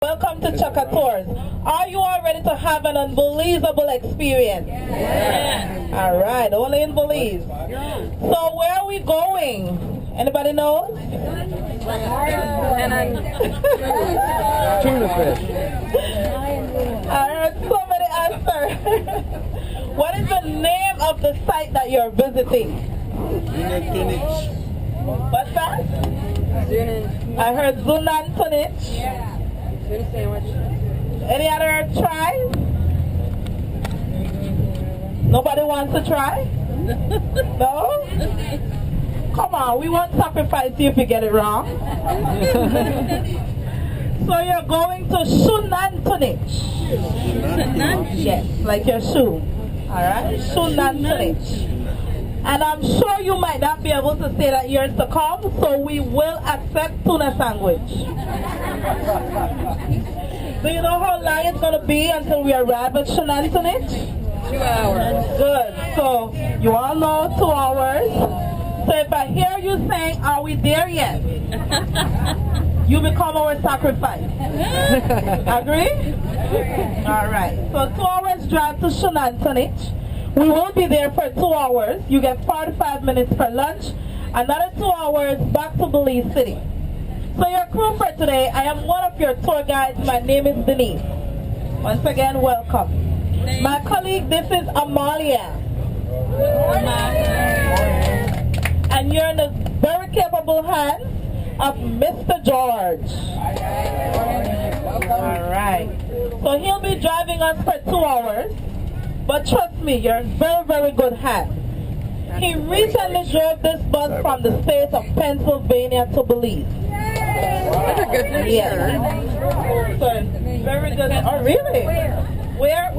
Welcome to Chaka Tours. Are you all ready to have an unbelievable experience? Yeah. All right, only in Belize. So where are we going? Anybody knows? Tuna fish. I heard somebody answer. What is the name of the site that you're visiting? What's that? I heard Xunantunich. Any other try? Nobody wants to try? No? Come on, we won't sacrifice you if you get it wrong. So you're going to Xunantunich. Yes, like your shoe. Alright? Xunantunich. And I'm sure you might not be able to say that years to come, so we will accept tuna sandwich. Do you know how long it's going to be until we arrive at Xunantunich? 2 hours. Good. So you all know 2 hours. So if I hear you saying, are we there yet? You become our sacrifice. Agree? Alright. So 2 hours drive to Xunantunich. We will be there for 2 hours. You get 45 minutes for lunch. Another 2 hours back to Belize City. So your crew for today, I am one of your tour guides. My name is Denise. Once again, welcome. My colleague, this is Amalia. And you're in the very capable hands of Mr. George. Alright. So he'll be driving us for 2 hours. But trust me, you're in very, very good hands. He recently drove this bus from the state of Pennsylvania to Belize. That's a good picture. Yeah. So, very good. Oh, really? Where?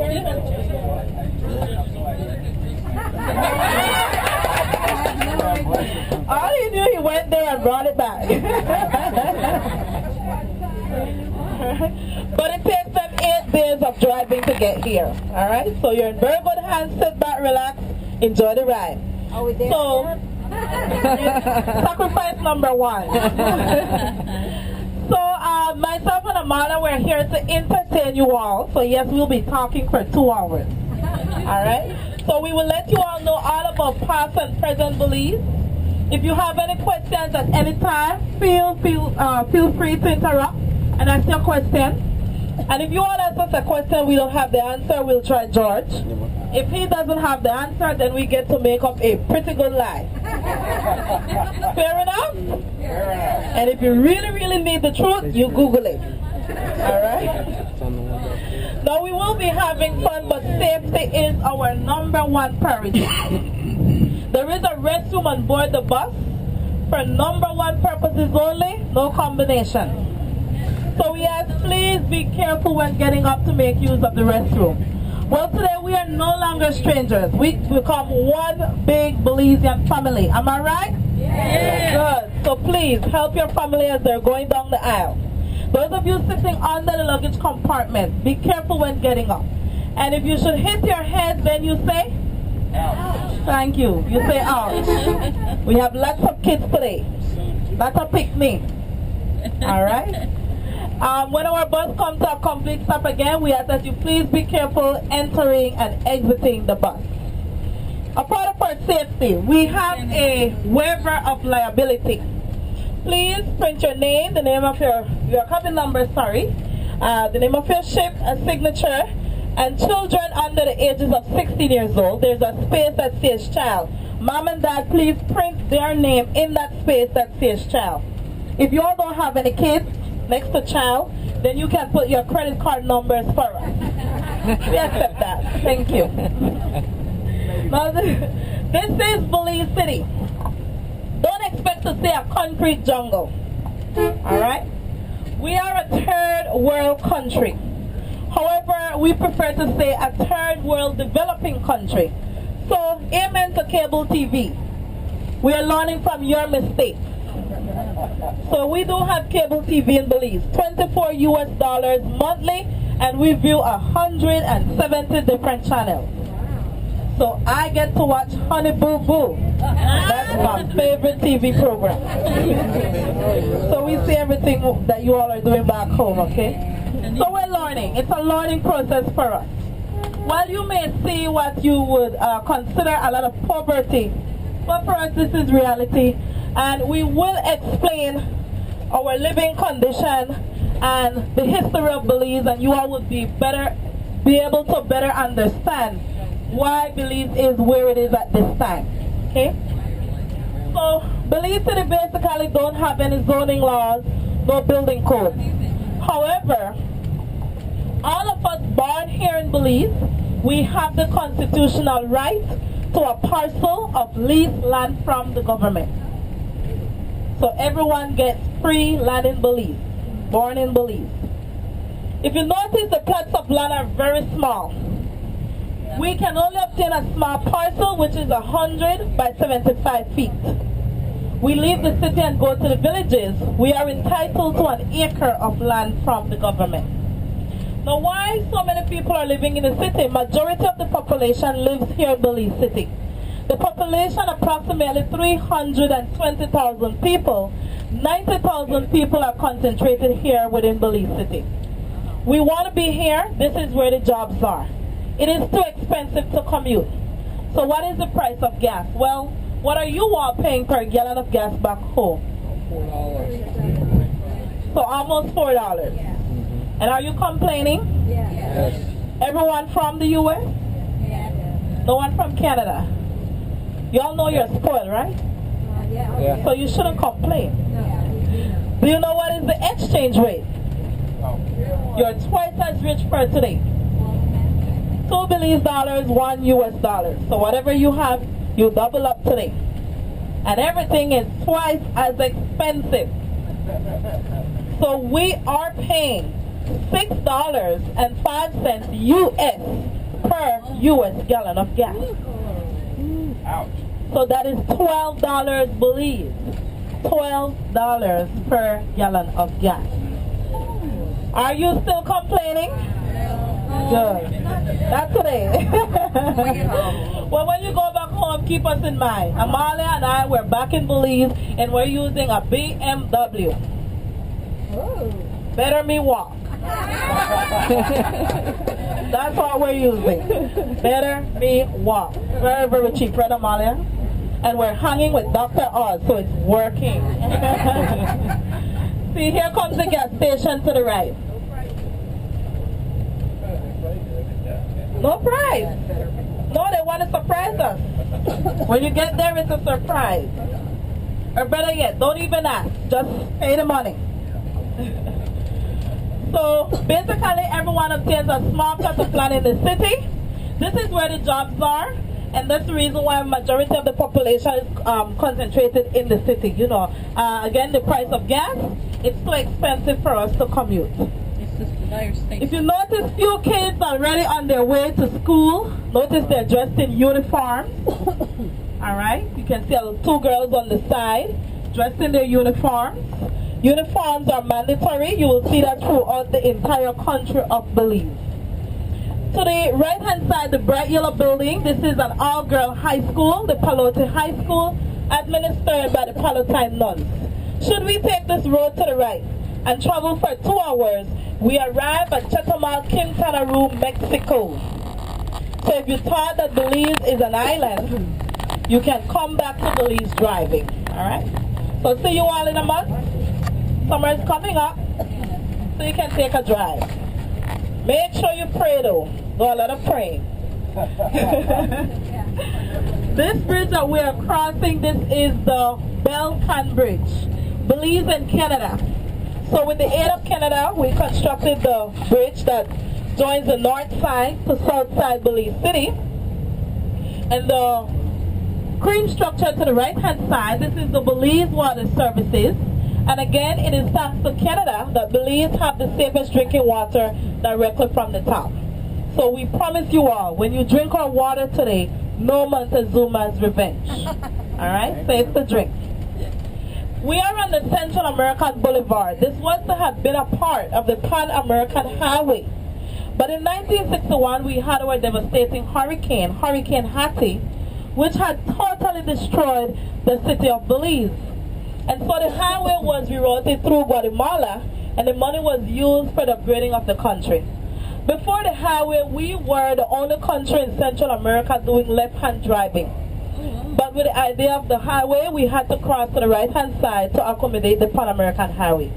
All he knew, he went there and brought it back. But it takes them 8 days of driving to get here. Alright? So you're in very good hands. Sit back, relax, enjoy the ride. Are we there? So, sacrifice number 1. So, myself and Amanda, we're here to entertain you all. So yes, we'll be talking for 2 hours. Alright? So we will let you all know all about past and present Belize. If you have any questions at any time, feel free to interrupt and ask your question. And if you want to ask us a question, we don't have the answer, we'll try George. If he doesn't have the answer, then we get to make up a pretty good lie. Fair enough? And if you really, really need the truth, you Google it. Alright? Now we will be having fun, but safety is our #1 priority. There is a restroom on board the bus for #1 purposes only, no combination. So we ask, please be careful when getting up to make use of the restroom. Well, today we are no longer strangers. We become one big Belizean family. Am I right? Yeah. Good. So please help your family as they're going down the aisle. Those of you sitting under the luggage compartment, be careful when getting up. And if you should hit your head, then you say, ouch. Thank you. You say ouch. We have lots of kids today. Lots of picnic. All right? When our bus comes to a complete stop again, we ask that you please be careful entering and exiting the bus. A part of our safety, we have a waiver of liability. Please print your name, the name of your cabin number, the name of your ship, a signature, and children under the ages of 16 years old. There's a space that says child. Mom and dad, please print their name in that space that says child. If you all don't have any kids next to child, then you can put your credit card numbers for us. We accept that. Thank you. Now, this is Belize City. Don't expect to see a concrete jungle. Alright? We are a third world country. However, we prefer to say a third world developing country. So, amen to cable TV. We are learning from your mistakes. So we do have cable TV in Belize, $24 US monthly, and we view 170 different channels. So I get to watch Honey Boo Boo. That's my favorite TV program. So we see everything that you all are doing back home, okay? So we're learning. It's a learning process for us. While you may see what you would consider a lot of poverty, but for us this is reality, and we will explain our living condition and the history of Belize, and you all would be able to better understand why Belize is where it is at this time. Okay? So Belize City basically don't have any zoning laws, no building codes. However, all of us born here in Belize, we have the constitutional right to a parcel of leased land from the government. So everyone gets free land in Belize, born in Belize. If you notice, the plots of land are very small. We can only obtain a small parcel, which is 100 by 75 feet. We leave the city and go to the villages. We are entitled to an acre of land from the government. Now, why so many people are living in the city? Majority of the population lives here in Belize City. The population, approximately 320,000 people, 90,000 people are concentrated here within Belize City. We want to be here. This is where the jobs are. It is too expensive to commute. So what is the price of gas? Well, what are you all paying per gallon of gas back home? $4. So almost $4. And are you complaining? Yes. Everyone from the U.S.? Yes. No one from Canada? You all know you're spoiled, right? Yeah. So you shouldn't complain. Do you know what is the exchange rate? You're twice as rich per today. 2 Belize dollars, 1 US dollar. So whatever you have, you double up today. And everything is twice as expensive. So we are paying $6.05 US per US gallon of gas. Ouch. So that is $12 Belize. $12 per gallon of gas. Are you still complaining? Good. Not today. Well, when you go back home, keep us in mind. Amalia and I, we're back in Belize, and we're using a BMW. Better me walk. That's what we're using. Better me walk. Very, very cheap, right, Amalia? And we're hanging with Dr. Oz, so it's working. See, here comes the gas station to the right. No price. No, they want to surprise us. When you get there, it's a surprise. Or better yet, don't even ask. Just pay the money. So basically, everyone obtains a small plot of land in the city. This is where the jobs are. And that's the reason why majority of the population is concentrated in the city. You know, again, the price of gas, it's too expensive for us to commute. If you notice, few kids are already on their way to school. Notice they're dressed in uniforms. All right, you can see 2 girls on the side dressed in their uniforms. Uniforms are mandatory. You will see that throughout the entire country of Belize. To the right-hand side, the bright yellow building, this is an all-girl high school, the Palote High School, administered by the Palatine nuns. Should we take this road to the right and travel for 2 hours, we arrive at Chatamal, Quintana Roo, Mexico. So if you thought that Belize is an island, you can come back to Belize driving. All right? So see you all in a month. Summer is coming up, so you can take a drive. Make sure you pray though. Do a lot of praying. This bridge that we are crossing, this is the Belcan Bridge, Belize and Canada. So with the aid of Canada, we constructed the bridge that joins the north side to south side Belize City. And the cream structure to the right hand side, this is the Belize Water Services. And again, it is thanks to Canada that Belize have the safest drinking water directly from the top. So we promise you all, when you drink our water today, no Montezuma's revenge. Alright? Safe to drink. We are on the Central American Boulevard. This was to have been a part of the Pan-American Highway. But in 1961, we had our devastating hurricane, Hurricane Hattie, which had totally destroyed the city of Belize. And so the highway was rerouted through Guatemala and the money was used for the upgrading of the country. Before the highway, we were the only country in Central America doing left-hand driving. But with the idea of the highway, we had to cross to the right-hand side to accommodate the Pan-American Highway.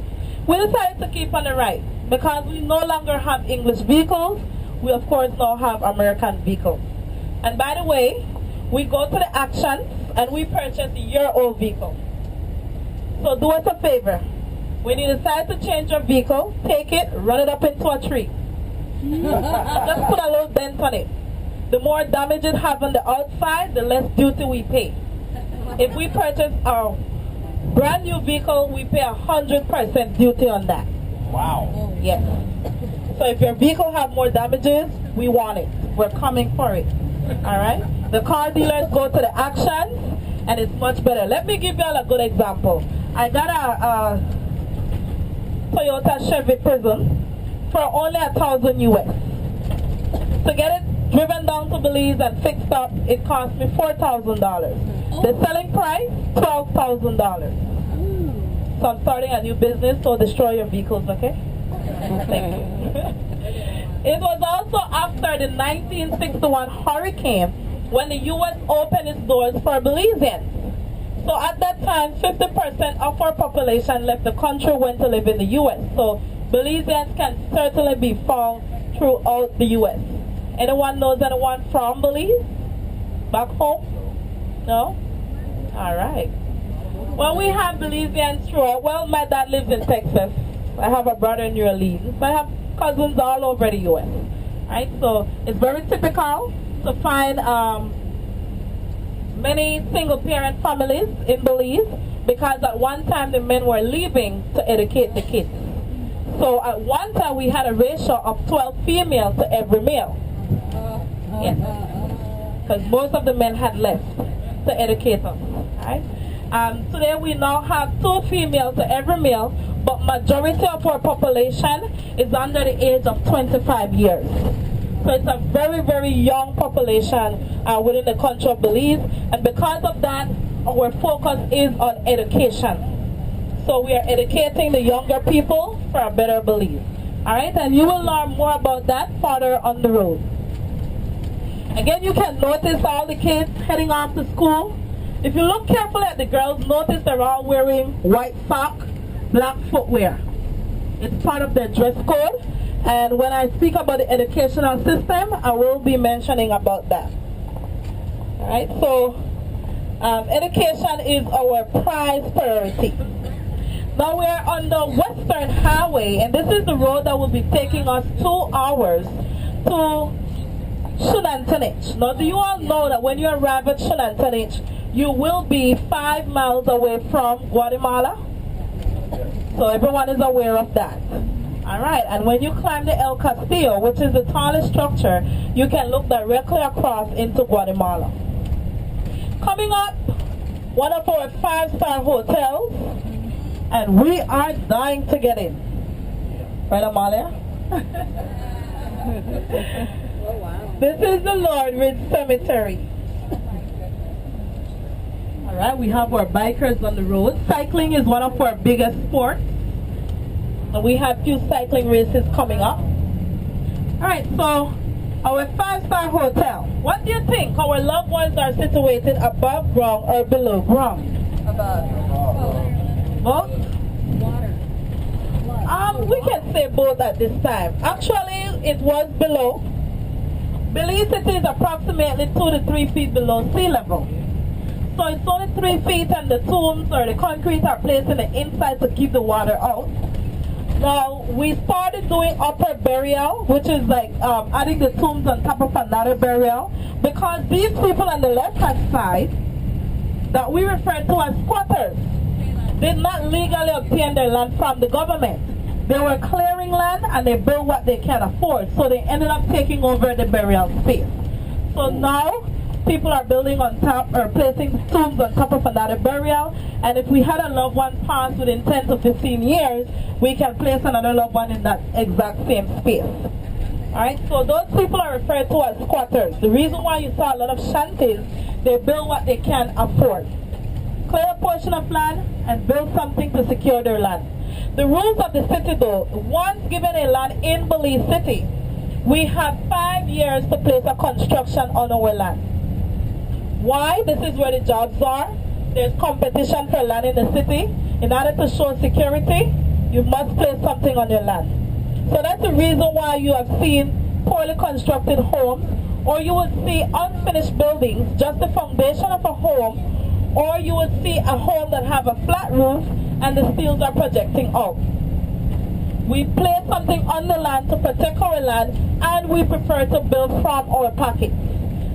We decided to keep on the right because we no longer have English vehicles. We, of course, now have American vehicles. And by the way, we go to the Actions and we purchase a year-old vehicle. So do us a favor. When you decide to change your vehicle, take it, run it up into a tree. Just put a little dent on it. The more damage it has on the outside, the less duty we pay. If we purchase a brand new vehicle, we pay 100% duty on that. Wow. Yes. So if your vehicle has more damages, we want it. We're coming for it. Alright? The car dealers go to the Actions and it's much better. Let me give you all a good example. I got a Toyota Chevy Prism for only $1,000 US. To get it driven down to Belize and fixed up, it cost me $4,000. The selling price, $12,000. So I'm starting a new business, so destroy your vehicles, okay? Thank you. It was also after the 1961 hurricane when the U.S. opened its doors for Belizeans. So at that time, 50% of our population left the country, went to live in the U.S. So Belizeans can certainly be found throughout the U.S. Anyone knows anyone from Belize? Back home? No? All right. Well, we have Belizeans throughout. Well, my dad lives in Texas. I have a brother in New Orleans. I have cousins all over the U.S. Right? So it's very typical to find many single-parent families in Belize because at one time the men were leaving to educate the kids. So at one time we had a ratio of 12 female to every male. Yes. Because most of the men had left to educate us. Right? Today we now have 2 female to every male, but majority of our population is under the age of 25 years. So it's a very, very young population within the country of Belize, and because of that, our focus is on education. So we are educating the younger people for a better Belize. Alright, and you will learn more about that further on the road. Again, you can notice all the kids heading off to school. If you look carefully at the girls, notice they're all wearing white sock, black footwear. It's part of their dress code. And when I speak about the educational system, I will be mentioning about that. Alright, so education is our prize priority. Now we are on the Western Highway, and this is the road that will be taking us 2 hours to Xunantunich. Now, do you all know that when you arrive at Xunantunich, you will be 5 miles away from Guatemala? So everyone is aware of that. Alright, and when you climb the El Castillo, which is the tallest structure, you can look directly across into Guatemala. Coming up, one of our 5-star hotels, and we are dying to get in. Right, Amalia? Oh, wow. This is the Lord Ridge Cemetery. Alright, we have our bikers on the road. Cycling is one of our biggest sports. And we have few cycling races coming up. Alright, so our 5-star hotel. What do you think? Our loved ones are situated above ground or below ground? Above. Both? Water. We can say both at this time. Actually, it was below. Belize City is approximately 2 to 3 feet below sea level. So it's only 3 feet, and the tombs or the concrete are placed in the inside to keep the water out. Now, we started doing upper burial, which is like adding the tombs on top of another burial, because these people on the left-hand side, that we refer to as squatters, did not legally obtain their land from the government. They were clearing land and they built what they can afford, so they ended up taking over the burial space. So now, people are building on top or placing tombs on top of another burial, and if we had a loved one pass within 10 to 15 years, we can place another loved one in that exact same space. Alright, so those people are referred to as squatters. The reason why you saw a lot of shanties, they build what they can afford. Clear a portion of land and build something to secure their land. The rules of the city though, once given a land in Belize City, we have 5 years to place a construction on our land. Why? This is where the jobs are. There's competition for land in the city. In order to show security, you must place something on your land. So that's the reason why you have seen poorly constructed homes, or you would see unfinished buildings, just the foundation of a home, or you would see a home that have a flat roof and the steels are projecting out. We place something on the land to protect our land, and we prefer to build from our pockets.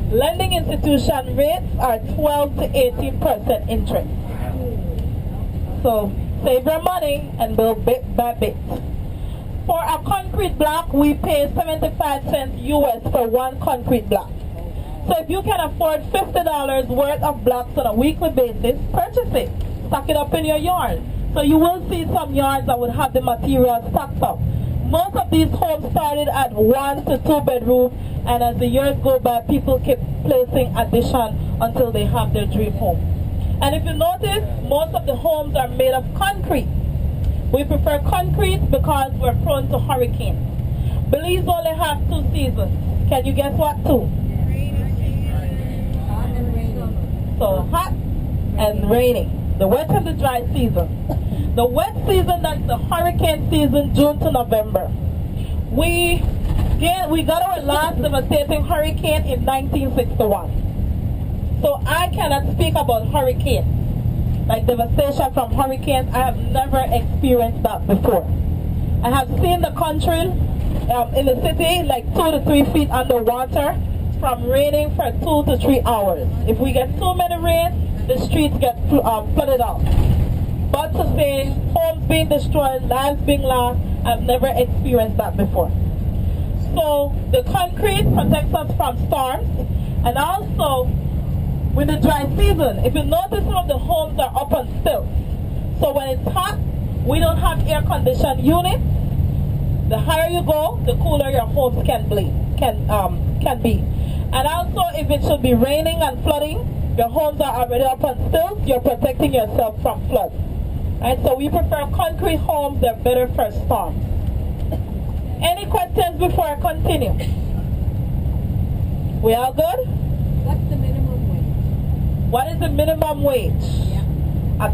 Lending institution rates are 12 to 18% interest. So save your money and build bit by bit. For a concrete block, we pay 75 cents US for one concrete block. So if you can afford $50 worth of blocks on a weekly basis, purchase it. Stock it up in your yard. So you will see some yards that would have the material stocked up. Most of these homes started at 1 to 2 bedroom, and as the years go by, people keep placing addition until they have their dream home. And if you notice, most of the homes are made of concrete. We prefer concrete because we're prone to hurricanes. Belize only have 2 seasons. Can you guess what 2? So hot and raining. The wet and the dry season. The wet season, that's the hurricane season, June to November. We got our last devastating hurricane in 1961. So I cannot speak about hurricanes. Like devastation from hurricanes, I have never experienced that before. I have seen the country in the city like 2 to 3 feet underwater from raining for 2 to 3 hours. If we get too many rain, the streets get flooded out. But to say homes being destroyed, lives being lost, I've never experienced that before. So the concrete protects us from storms, and also with the dry season, if you notice, some of the homes are up on stilts. So when it's hot, we don't have air conditioned units. The higher you go, the cooler your homes can be. And also, if it should be raining and flooding, your homes are already up on stilts, you're protecting yourself from floods. Right, so we prefer concrete homes, they're better for storms. Any questions before I continue? We all good? What's the minimum wage? What is the minimum wage? Yeah. $1.